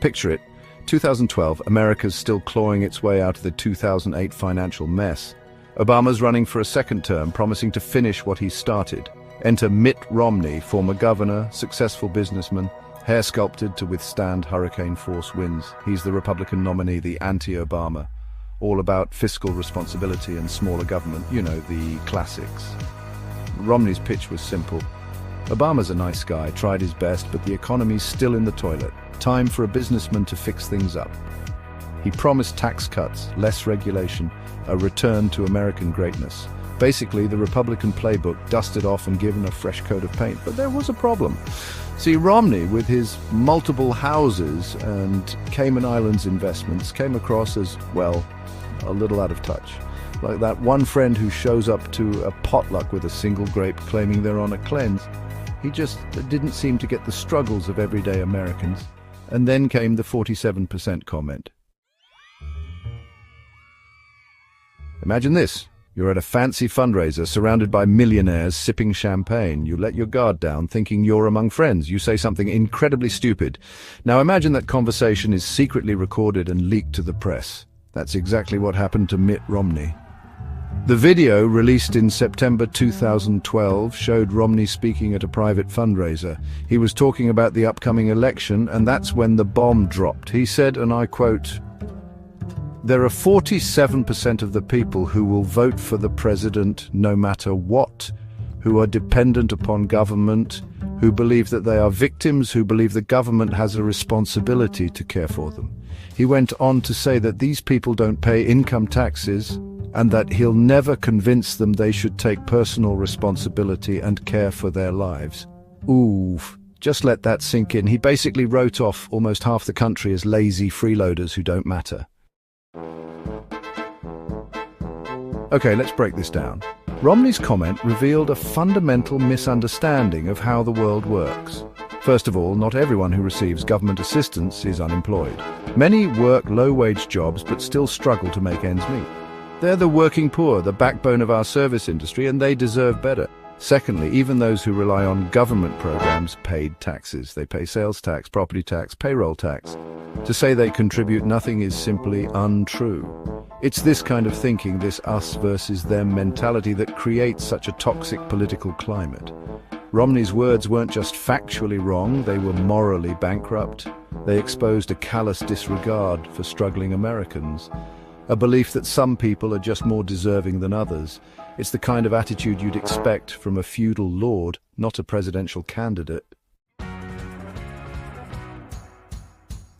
Picture it, 2012, America's still clawing its way out of the 2008 financial mess. Obama's running for a second term, promising to finish what he started. Enter Mitt Romney, former governor, successful businessman, hair sculpted to withstand hurricane-force winds. He's the Republican nominee, the anti-Obama. All about fiscal responsibility and smaller government, you know, the classics. Romney's pitch was simple. Obama's a nice guy, tried his best, but the economy's still in the toilet. Time for a businessman to fix things up. He promised tax cuts, less regulation, a return to American greatness. Basically, the Republican playbook dusted off and given a fresh coat of paint. But there was a problem. See, Romney, with his multiple houses and Cayman Islands investments, came across as, well, a little out of touch. Like that one friend who shows up to a potluck with a single grape claiming they're on a cleanse. He just didn't seem to get the struggles of everyday Americans. And then came the 47% comment. Imagine this. You're at a fancy fundraiser surrounded by millionaires sipping champagne. You let your guard down thinking you're among friends. You say something incredibly stupid. Now imagine that conversation is secretly recorded and leaked to the press. That's exactly what happened to Mitt Romney. The video, released in September 2012, showed Romney speaking at a private fundraiser. He was talking about the upcoming election, and that's when the bomb dropped. He said, and I quote, "There are 47% of the people who will vote for the president no matter what, who are dependent upon government, who believe that they are victims, who believe the government has a responsibility to care for them." He went on to say that these people don't pay income taxes and that he'll never convince them they should take personal responsibility and care for their lives. Oof. Just let that sink in. He basically wrote off almost half the country as lazy freeloaders who don't matter. Okay, let's break this down. Romney's comment revealed a fundamental misunderstanding of how the world works. First of all, not everyone who receives government assistance is unemployed. Many work low-wage jobs but still struggle to make ends meet. They're the working poor, the backbone of our service industry, and they deserve better. Secondly, even those who rely on government programs paid taxes. They pay sales tax, property tax, payroll tax. To say they contribute nothing is simply untrue. It's this kind of thinking, this us versus them mentality, that creates such a toxic political climate. Romney's words weren't just factually wrong, they were morally bankrupt. They exposed a callous disregard for struggling Americans. A belief that some people are just more deserving than others. It's the kind of attitude you'd expect from a feudal lord, not a presidential candidate.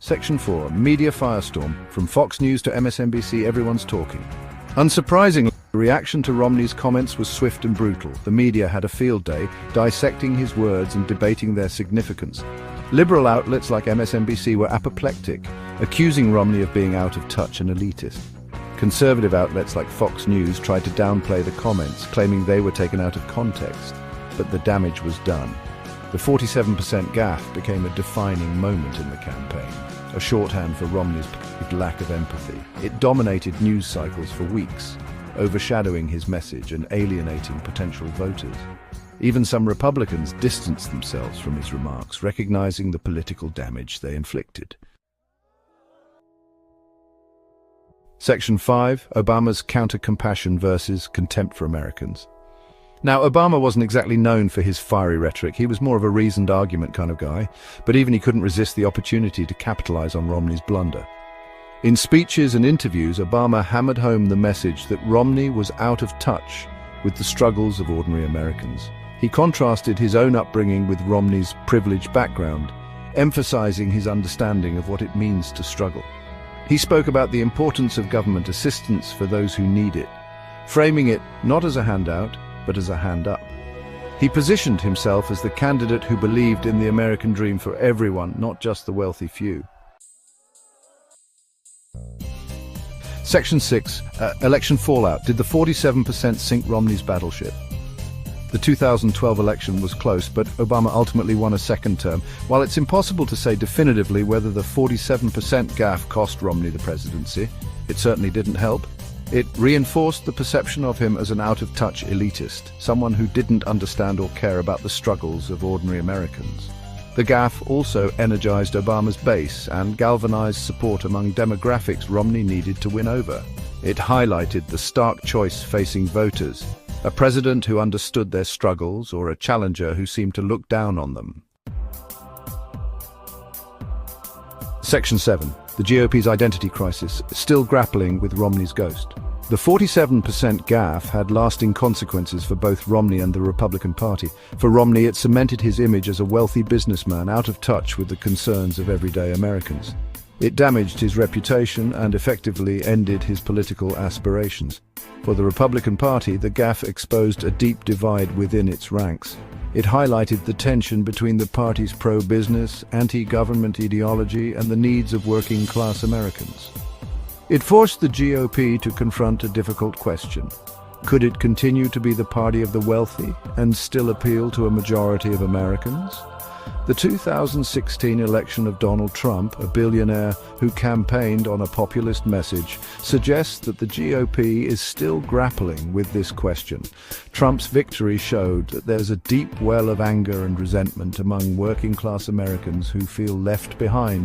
Section 4. Media Firestorm. From Fox News to MSNBC, everyone's talking. Unsurprisingly, the reaction to Romney's comments was swift and brutal. The media had a field day, dissecting his words and debating their significance. Liberal outlets like MSNBC were apoplectic, accusing Romney of being out of touch and elitist. Conservative outlets like Fox News tried to downplay the comments, claiming they were taken out of context. But the damage was done. The 47% gaffe became a defining moment in the campaign, a shorthand for Romney's lack of empathy. It dominated news cycles for weeks, overshadowing his message and alienating potential voters. Even some Republicans distanced themselves from his remarks, recognizing the political damage they inflicted. Section 5. Obama's counter-compassion versus contempt for Americans. Now, Obama wasn't exactly known for his fiery rhetoric. He was more of a reasoned argument kind of guy, but even he couldn't resist the opportunity to capitalize on Romney's blunder. In speeches and interviews, Obama hammered home the message that Romney was out of touch with the struggles of ordinary Americans. He contrasted his own upbringing with Romney's privileged background, emphasizing his understanding of what it means to struggle. He spoke about the importance of government assistance for those who need it, framing it not as a handout, but as a hand up. He positioned himself as the candidate who believed in the American dream for everyone, not just the wealthy few. Section 6. Election fallout. Did the 47% sink Romney's battleship? The 2012 election was close, but Obama ultimately won a second term. While it's impossible to say definitively whether the 47% gaffe cost Romney the presidency, it certainly didn't help. It reinforced the perception of him as an out-of-touch elitist, someone who didn't understand or care about the struggles of ordinary Americans. The Gaffe also energized Obama's base and galvanized support among demographics Romney needed to win over. It highlighted the stark choice facing voters: a president who understood their struggles or a challenger who seemed to look down on them. Section 7. The GOP's identity crisis, still grappling with Romney's ghost. The 47% gaffe had lasting consequences for both Romney and the Republican Party. For Romney, it cemented his image as a wealthy businessman out of touch with the concerns of everyday Americans. It damaged his reputation and effectively ended his political aspirations. For the Republican Party, the gaffe exposed a deep divide within its ranks. It highlighted the tension between the party's pro-business, anti-government ideology and the needs of working-class Americans. It forced the GOP to confront a difficult question. Could it continue to be the party of the wealthy and still appeal to a majority of Americans? The 2016 election of Donald Trump, a billionaire who campaigned on a populist message, suggests that the GOP is still grappling with this question. Trump's victory showed that there's a deep well of anger and resentment among working-class Americans who feel left behind.